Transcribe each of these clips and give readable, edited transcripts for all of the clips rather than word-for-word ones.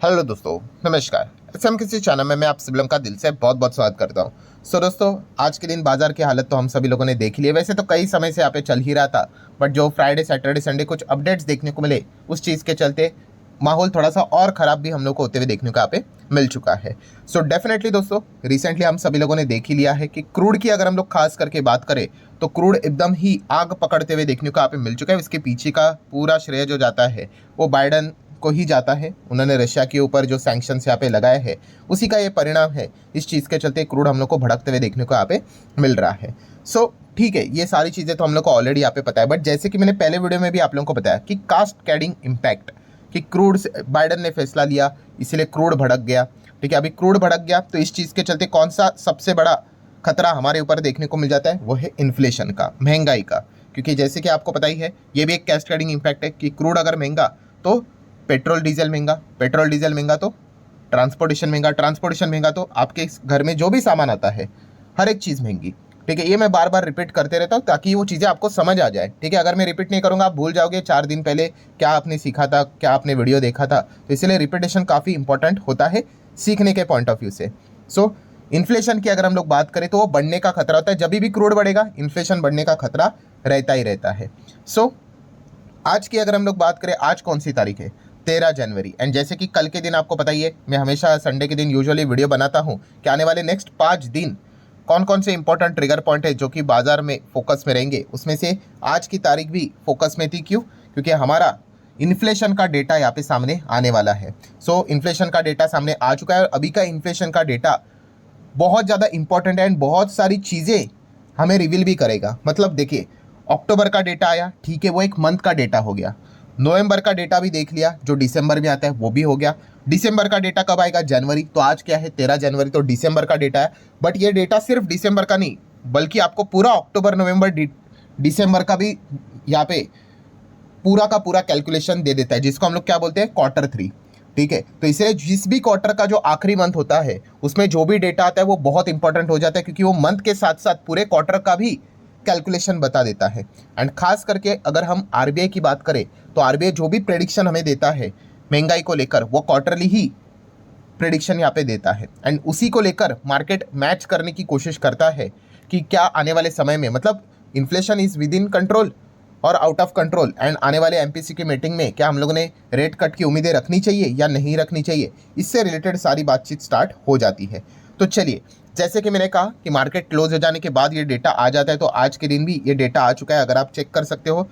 Hello दोस्तों, नमस्कार। SM किसी चैनल में मैं आप सभी लोगों का दिल से बहुत बहुत स्वागत करता हूं। दोस्तों, आज के दिन बाजार की हालत तो हम सभी लोगों ने देख ली है। वैसे तो कई समय से यहाँ पे चल ही रहा था, बट जो फ्राइडे सैटरडे संडे कुछ अपडेट्स देखने को मिले, उस चीज़ के चलते माहौल थोड़ा सा और ख़राब भी हम लोग को होते हुए देखने को यहाँ पे मिल चुका है। डेफिनेटली दोस्तों, रिसेंटली हम सभी लोगों ने देख ही लिया है कि क्रूड की अगर हम लोग खास करके बात करें तो क्रूड एकदम ही आग पकड़ते हुए देखने को यहाँ पे मिल चुका है। इसके पीछे का पूरा श्रेय जो जाता है वो बाइडन को ही जाता है। उन्होंने रशिया के ऊपर जो सैंक्शंस यहाँ पे लगाए हैं, उसी का ये परिणाम है। इस चीज़ के चलते क्रूड हम लोग को भड़कते हुए देखने को यहाँ पे मिल रहा है। ठीक है, ये सारी चीज़ें तो हम लोग को ऑलरेडी यहाँ पे पता है, बट जैसे कि मैंने पहले वीडियो में भी आप लोगों को बताया कि कास्ट कैडिंग इम्पैक्ट, कि क्रूड से बाइडन ने फैसला लिया, इसीलिए क्रूड भड़क गया। ठीक है, अभी क्रूड भड़क गया तो इस चीज़ के चलते कौन सा सबसे बड़ा खतरा हमारे ऊपर देखने को मिल जाता है, वो है इन्फ्लेशन का, महंगाई का। क्योंकि जैसे कि आपको पता ही है, ये भी एक कैस्केडिंग इम्पैक्ट है कि क्रूड अगर महंगा तो पेट्रोल डीजल महंगा, पेट्रोल डीजल महंगा तो ट्रांसपोर्टेशन महंगा, ट्रांसपोर्टेशन महंगा तो आपके घर में जो भी सामान आता है, हर एक चीज़ महंगी। ठीक है, ये मैं बार बार रिपीट करते रहता हूँ ताकि वो चीज़ें आपको समझ आ जाए। ठीक है, अगर मैं रिपीट नहीं करूँगा आप भूल जाओगे 4 दिन पहले क्या आपने सीखा था, क्या आपने वीडियो देखा था। तो इसलिए रिपीटेशन काफ़ी इंपॉर्टेंट होता है सीखने के पॉइंट ऑफ व्यू से। इन्फ्लेशन की अगर हम लोग बात करें तो वो बढ़ने का खतरा होता है। जब भी क्रूड बढ़ेगा, इन्फ्लेशन बढ़ने का खतरा रहता ही रहता है। आज की अगर हम लोग बात करें, आज कौन सी तारीख है? 13 जनवरी। एंड जैसे कि कल के दिन आपको पता ही है, मैं हमेशा संडे के दिन यूजुअली वीडियो बनाता हूं कि आने वाले नेक्स्ट 5 दिन कौन कौन से इंपॉर्टेंट ट्रिगर पॉइंट है जो कि बाजार में फोकस में रहेंगे। उसमें से आज की तारीख भी फोकस में थी। क्यों? क्योंकि हमारा इन्फ्लेशन का डेटा यहाँ पे सामने आने वाला है। इन्फ्लेशन का डेटा सामने आ चुका है और अभी का इन्फ्लेशन का डेटा बहुत ज़्यादा इंपॉर्टेंट है एंड बहुत सारी चीज़ें हमें रिवील भी करेगा। मतलब देखिए, अक्टूबर का डेटा आया, ठीक है, वो एक मंथ का डेटा हो गया। नवंबर का डेटा भी देख लिया, जो दिसंबर में आता है वो भी हो गया। दिसंबर का डेटा कब आएगा? जनवरी। तो आज क्या है? 13 जनवरी, तो दिसंबर का डेटा है। बट ये डेटा सिर्फ दिसंबर का नहीं, बल्कि आपको पूरा अक्टूबर नवंबर दिसंबर का भी यहाँ पे पूरा का पूरा कैलकुलेशन दे देता है, जिसको हम लोग क्या बोलते हैं? Q3। ठीक है, तो इसलिए जिस भी क्वार्टर का जो आखिरी मंथ होता है उसमें जो भी डेटा आता है वो बहुत इंपॉर्टेंट हो जाता है, क्योंकि वो मंथ के साथ साथ पूरे क्वार्टर का भी कैलकुलेशन बता देता है। एंड खास करके अगर हम आरबीआई की बात करें तो आरबीआई जो भी प्रेडिक्शन हमें देता है महंगाई को लेकर, वो क्वार्टरली ही प्रेडिक्शन यहाँ पे देता है। एंड उसी को लेकर मार्केट मैच करने की कोशिश करता है कि क्या आने वाले समय में, मतलब inflation is with in control और आउट ऑफ कंट्रोल, एंड आने वाले एमपीसी की मीटिंग में क्या हम लोगों ने रेट कट की उम्मीदें रखनी चाहिए या नहीं रखनी चाहिए, इससे रिलेटेड सारी बातचीत स्टार्ट हो जाती है। तो चलिए, जैसे कि मैंने कहा कि मार्केट क्लोज हो जाने के बाद ये डेटा आ जाता है, तो आज के दिन भी ये डेटा आ चुका है। अगर आप चेक कर सकते हो,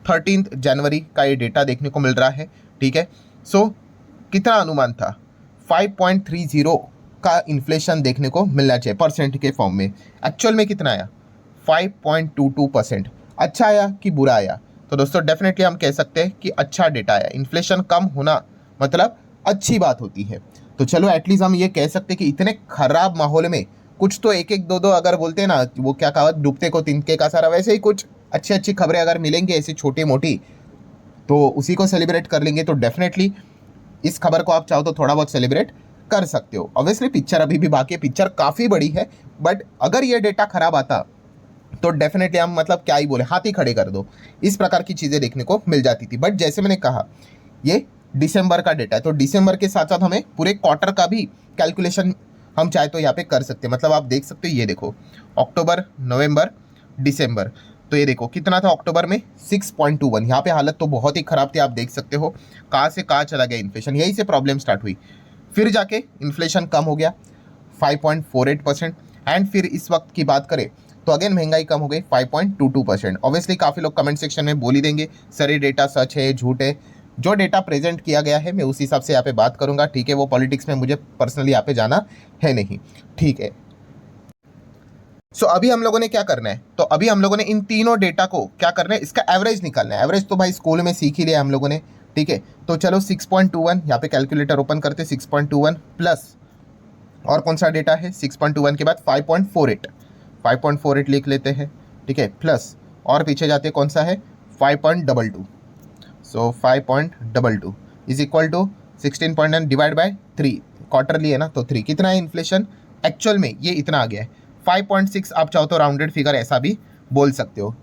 13 जनवरी का ये डेटा देखने को मिल रहा है। ठीक है, कितना अनुमान था? 5.30 का इन्फ्लेशन देखने को मिलना चाहिए परसेंट के फॉर्म में। एक्चुअल में कितना आया? 5.22%। अच्छा आया कि बुरा आया? तो दोस्तों, डेफिनेटली हम कह सकते हैं कि अच्छा डेटा आया। इन्फ्लेशन कम होना मतलब अच्छी बात होती है। तो चलो, एटलीस्ट हम ये कह सकते हैं कि इतने खराब माहौल में कुछ तो एक एक दो दो, अगर बोलते हैं ना, वो क्या कहावत, डूबते को तिनके का सारा, वैसे ही कुछ अच्छी अच्छी खबरें अगर मिलेंगी ऐसी छोटी मोटी, तो उसी को सेलिब्रेट कर लेंगे। तो डेफिनेटली इस खबर को आप चाहो तो थोड़ा बहुत सेलिब्रेट कर सकते हो। ऑब्वियसली पिक्चर अभी भी बाकी है, पिक्चर काफ़ी बड़ी है, बट अगर ये डेटा खराब आता तो डेफिनेटली हम, मतलब क्या ही बोले, हाथ ही खड़े कर दो, इस प्रकार की चीज़ें देखने को मिल जाती थी। बट जैसे मैंने कहा, ये दिसंबर का डेटा है, तो दिसंबर के साथ साथ हमें पूरे क्वार्टर का भी कैलकुलेशन हम चाहे तो यहाँ पे कर सकते हैं। मतलब आप देख सकते हो, ये देखो, अक्टूबर नवंबर दिसंबर, तो ये देखो कितना था अक्टूबर में? 6.21। यहाँ पे हालत तो बहुत ही ख़राब थी। आप देख सकते हो कहाँ से कहाँ चला गया इन्फ्लेशन, यहीं से प्रॉब्लम स्टार्ट हुई। फिर जाके इन्फ्लेशन कम हो गया 5.48%। एंड फिर इस वक्त की बात करें तो अगेन महंगाई कम हो गई 5.22%। ऑब्वियसली काफ़ी लोग कमेंट सेक्शन में बोल ही देंगे सर ये डेटा सच है झूठ है। जो डेटा प्रेजेंट किया गया है मैं उस हिसाब से यहाँ पे बात करूँगा। ठीक है, वो पॉलिटिक्स में मुझे पर्सनली यहाँ पे जाना है नहीं। ठीक है, अभी हम लोगों ने क्या करना है? तो अभी हम लोगों ने इन तीनों डेटा को क्या करना है? इसका एवरेज निकालना है। एवरेज तो भाई स्कूल में सीख ही लिया हम लोगों ने। ठीक है, तो चलो 6.21, यहाँ पे कैलकुलेटर ओपन करते, 6.21 प्लस और कौन सा डेटा है? 6.21 के बाद 5.48 लिख लेते हैं। ठीक है, प्लस और पीछे जाते कौन सा है? 5.22। 5.22 is equal to 16.9 divide by 3, quarterly है ना, तो 3। कितना है इन्फ्लेशन? एक्चुअल में ये इतना आ गया है 5.6। आप चाहो तो राउंडेड फिगर ऐसा भी बोल सकते हो।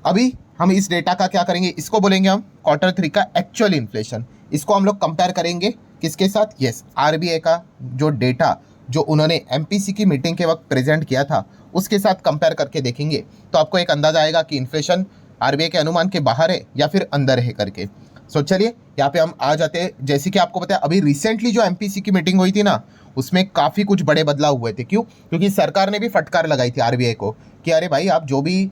अभी हम इस डेटा का क्या करेंगे? इसको बोलेंगे हम Q3 का एक्चुअल इन्फ्लेशन। इसको हम लोग कंपेयर करेंगे किसके साथ? यस, आरबीआई का जो डेटा जो उन्होंने एमपीसी की मीटिंग के वक्त प्रेजेंट किया था उसके साथ कंपेयर करके देखेंगे तो आपको एक अंदाजा आएगा कि इन्फ्लेशन आरबीआई के अनुमान के बाहर है या फिर अंदर है करके। सो चलिए यहाँ पे हम आ जाते हैं। जैसे कि आपको पता है अभी रिसेंटली जो एमपीसी की मीटिंग हुई थी ना उसमें काफ़ी कुछ बड़े बदलाव हुए थे। क्यों? क्योंकि सरकार ने भी फटकार लगाई थी आरबीआई को कि अरे भाई आप जो भी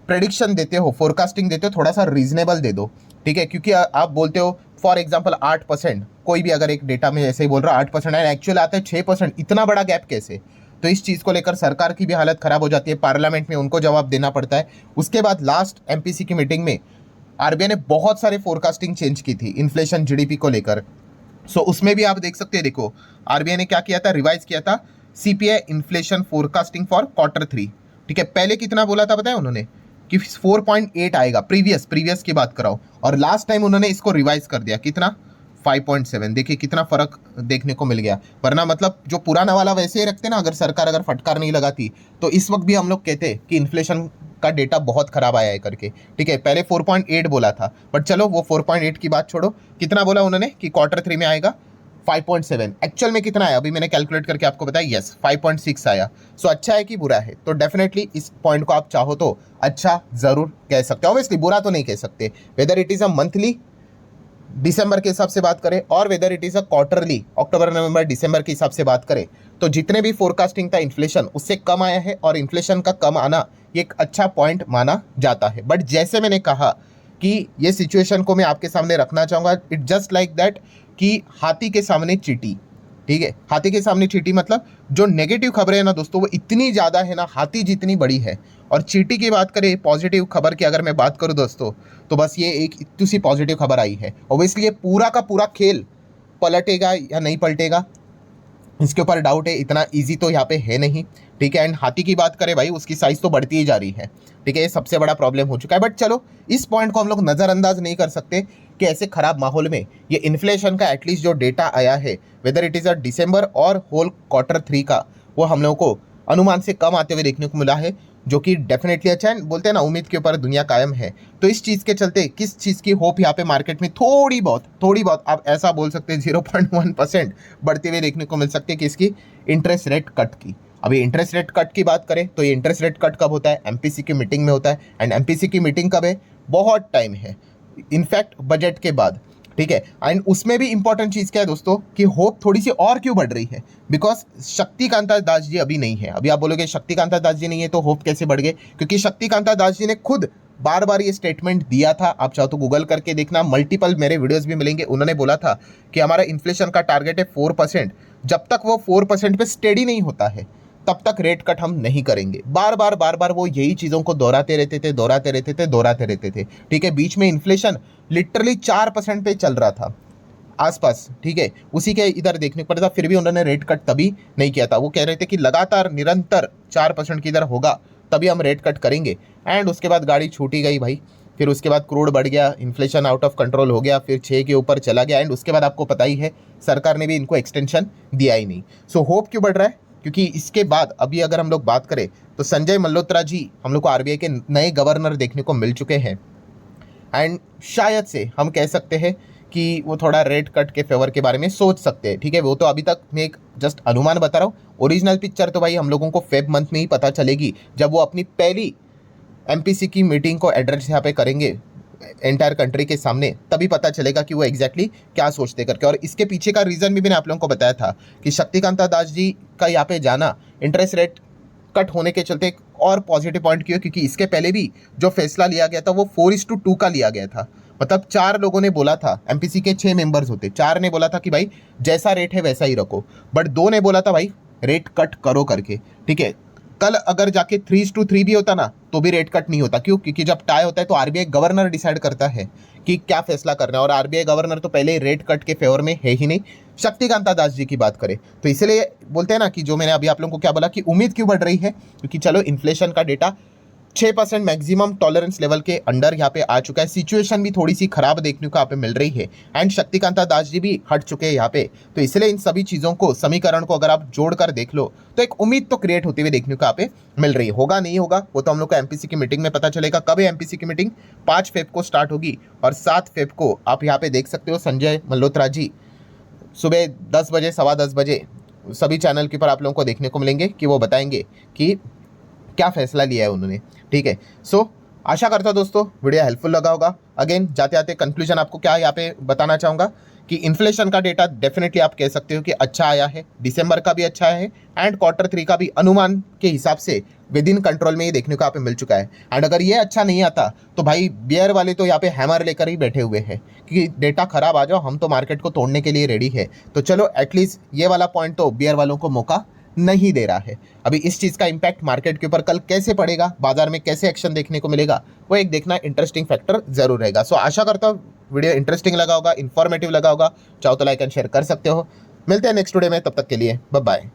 प्रेडिक्शन देते हो, फोरकास्टिंग देते हो, थोड़ा सा रीजनेबल दे दो, ठीक है? क्योंकि आप बोलते हो फॉर एग्जाम्पल 8%, कोई भी अगर एक डेटा में ऐसे ही बोल रहा है 8% है, एक्चुअल आता है 6%, इतना बड़ा गैप कैसे? तो इस चीज़ को लेकर सरकार की भी हालत खराब हो जाती है, पार्लियामेंट में उनको जवाब देना पड़ता है। उसके बाद लास्ट एमपीसी की मीटिंग में आरबीआई ने बहुत सारे फोरकास्टिंग चेंज की थी इन्फ्लेशन जीडीपी को लेकर। सो उसमें भी आप देख सकते हैं, देखो आरबीआई ने क्या किया था, रिवाइज किया था CPI inflation forecasting for Q3, ठीक है? पहले कितना बोला था पता है उन्होंने कि 4.8 आएगा, प्रीवियस की बात कराओ, और लास्ट टाइम उन्होंने इसको रिवाइज कर दिया कितना, 5.7। देखिए कितना फर्क देखने को मिल गया। वरना मतलब जो पुराना वाला वैसे ही रखते ना, अगर सरकार अगर फटकार नहीं लगाती तो इस वक्त भी हम लोग कहते कि इन्फ्लेशन का डेटा बहुत खराब आया है करके, ठीक है? पहले 4.8 बोला था, बट चलो वो 4.8 की बात छोड़ो, कितना बोला उन्होंने कि Q3 में आएगा 5.7। एक्चुअल में कितना आया अभी मैंने कैलकुलेट करके आपको बताया, यस 5.6 आया। सो अच्छा है कि बुरा है? तो डेफिनेटली इस पॉइंट को आप चाहो तो अच्छा जरूर कह सकते हो, ऑब्वियसली बुरा तो नहीं कह सकते। Whether it is a monthly दिसंबर के हिसाब से बात करें और whether it is a quarterly अक्टूबर नवंबर दिसंबर के हिसाब से बात करें, तो जितने भी फोरकास्टिंग था इन्फ्लेशन उससे कम आया है, और इन्फ्लेशन का कम आना ये एक अच्छा पॉइंट माना जाता है। बट जैसे मैंने कहा कि ये सिचुएशन को मैं आपके सामने रखना चाहूँगा, इट जस्ट लाइक दैट कि हाथी के सामने चींटी, ठीक है? हाथी के सामने चींटी मतलब जो नेगेटिव खबरें हैं ना दोस्तों वो इतनी ज़्यादा है ना, हाथी जितनी बड़ी है। और चींटी की बात करें पॉजिटिव खबर की अगर मैं बात करूं दोस्तों, तो बस ये एक इतनी सी पॉजिटिव खबर आई है, ऑब्वियसली ये पूरा का पूरा खेल पलटेगा या नहीं पलटेगा इसके ऊपर डाउट है, इतना इजी तो यहाँ पे है नहीं, ठीक है? एंड हाथी की बात करें भाई उसकी साइज तो बढ़ती ही जा रही है, ठीक है? ये सबसे बड़ा प्रॉब्लम हो चुका है। बट चलो इस पॉइंट को हम लोग नज़रअंदाज नहीं कर सकते कि ऐसे खराब माहौल में ये इन्फ्लेशन का एटलीस्ट जो डेटा आया है वेदर इट इज़ अ दिसंबर और होल Q3 का, वो हम लोगों को अनुमान से कम आते हुए देखने को मिला है, जो कि डेफिनेटली अच्छा है। बोलते हैं ना उम्मीद के ऊपर दुनिया कायम है, तो इस चीज़ के चलते किस चीज़ की होप यहाँ पे मार्केट में थोड़ी बहुत आप ऐसा बोल सकते हैं 0.1% बढ़ते हुए देखने को मिल सकती है कि इसकी इंटरेस्ट रेट कट की। अभी इंटरेस्ट रेट कट की बात करें तो ये इंटरेस्ट रेट कट कब होता है? एमपीसी की मीटिंग में होता है। एंड एमपीसी की मीटिंग कब है? बहुत टाइम है, इनफैक्ट बजट के बाद, ठीक है? एंड उसमें भी इंपॉर्टेंट चीज़ क्या है दोस्तों कि होप थोड़ी सी और क्यों बढ़ रही है? बिकॉज शक्तिकांता दास जी अभी नहीं है। अभी आप बोलोगे शक्तिकांता दास जी नहीं है तो होप कैसे बढ़ गए? क्योंकि शक्तिकांता दास जी ने खुद बार बार ये स्टेटमेंट दिया था, आप चाहो तो गूगल करके देखना, मल्टीपल मेरे वीडियोस भी मिलेंगे। उन्होंने बोला था कि हमारा इन्फ्लेशन का टारगेट है 4%, जब तक वो 4% पे स्टेडी नहीं होता है तब तक रेट कट हम नहीं करेंगे। बार बार वो यही चीज़ों को दोहराते रहते थे, ठीक है? बीच में इन्फ्लेशन लिटरली 4% पे चल रहा था आसपास, ठीक है? उसी के इधर देखने को पड़ा था, फिर भी उन्होंने रेट कट तभी नहीं किया था। वो कह रहे थे कि लगातार निरंतर 4% की इधर होगा तभी हम रेट कट करेंगे। एंड उसके बाद गाड़ी छूटी गई भाई, फिर उसके बाद क्रूड बढ़ गया, इन्फ्लेशन आउट ऑफ कंट्रोल हो गया, फिर 6 के ऊपर चला गया। एंड उसके बाद आपको पता ही है सरकार ने भी इनको एक्सटेंशन दिया ही नहीं। सो होप क्यों बढ़ रहा है? क्योंकि इसके बाद अभी अगर हम लोग बात करें तो संजय मल्होत्रा जी हम लोग को आरबीआई के नए गवर्नर देखने को मिल चुके हैं। एंड शायद से हम कह सकते हैं कि वो थोड़ा रेट कट के फेवर के बारे में सोच सकते हैं, ठीक है? वो तो अभी तक मैं एक जस्ट अनुमान बता रहा हूँ। ओरिजिनल पिक्चर तो भाई हम लोगों को फेब मंथ में ही पता चलेगी, जब वो अपनी पहली एमपीसी की मीटिंग को एड्रेस यहाँ पे करेंगे एंटायर कंट्री के सामने, तभी पता चलेगा कि वो एग्जैक्टली क्या सोचते करके। और इसके पीछे का रीज़न भी मैंने आप लोगों को बताया था कि शक्तिकांता दास जी का यहाँ पे जाना इंटरेस्ट रेट कट होने के चलते एक और पॉजिटिव पॉइंट क्यों? क्योंकि इसके पहले भी जो फैसला लिया गया था वो 4:2 का लिया गया था। मतलब 4 लोगों ने बोला था, एमपीसी के 6 मेंबर्स होते, 4 ने बोला था कि भाई जैसा रेट है वैसा ही रखो, बट 2 ने बोला था भाई रेट कट करो करके, ठीक है? कल अगर जाके 3:3 भी होता ना तो भी रेट कट नहीं होता। क्यों? क्योंकि जब टाई होता है तो आरबीआई गवर्नर डिसाइड करता है कि क्या फैसला करना है, और आरबीआई गवर्नर तो पहले ही रेट कट के फेवर में है ही नहीं। शक्तिकांता दास जी की बात करें तो इसलिए बोलते हैं ना कि जो मैंने अभी आप लोगों को क्या बोला कि उम्मीद क्यों बढ़ रही है, क्योंकि चलो इन्फ्लेशन का डेटा 6% मैक्सिमम टॉलरेंस लेवल के अंडर यहाँ पे आ चुका है। सिचुएशन भी थोड़ी सी खराब देखने को यहाँ पे मिल रही है। एंड शक्तिकांता दास जी भी हट चुके हैं यहाँ पे, तो इसलिए इन सभी चीज़ों को, समीकरण को अगर आप जोड़कर देख लो तो एक उम्मीद तो क्रिएट होती हुई देखने को यहाँ पे मिल रही है। होगा नहीं होगा वो तो हम लोग को एमपीसी की मीटिंग में पता चलेगा। कब है एमपीसी की मीटिंग? 5 फेब को स्टार्ट होगी और 7 फेब को आप यहाँ पे देख सकते हो संजय मल्होत्रा जी सुबह 10 बजे, सवा 10 बजे सभी चैनल के ऊपर आप लोगों को देखने को मिलेंगे कि वो बताएंगे कि क्या फैसला लिया है उन्होंने। ठीक है, सो आशा करता हूं दोस्तों वीडियो हेल्पफुल लगा होगा। अगेन जाते आते कंक्लूजन आपको क्या यहाँ पे बताना चाहूँगा कि इन्फ्लेशन का डेटा डेफिनेटली आप कह सकते हो कि अच्छा आया है, दिसंबर का भी अच्छा है एंड Q3 का भी अनुमान के हिसाब से विद इन कंट्रोल में ही देखने को यहाँ पे मिल चुका है। एंड अगर ये अच्छा नहीं आता तो भाई बियर वाले तो यहाँ पे हैमर लेकर ही बैठे हुए हैं कि डेटा खराब आ जाओ, हम तो मार्केट को तोड़ने के लिए रेडी है। तो चलो एटलीस्ट ये वाला पॉइंट तो बियर वालों को मौका नहीं दे रहा है। अभी इस चीज़ का इम्पैक्ट मार्केट के ऊपर कल कैसे पड़ेगा, बाजार में कैसे एक्शन देखने को मिलेगा, वो एक देखना इंटरेस्टिंग फैक्टर जरूर रहेगा। सो आशा करता हूँ वीडियो इंटरेस्टिंग लगा होगा, इन्फॉर्मेटिव लगा होगा। चाहो तो लाइक एंड शेयर कर सकते हो। मिलते हैं नेक्स्ट वीडियो में, तब तक के लिए बाय बाय।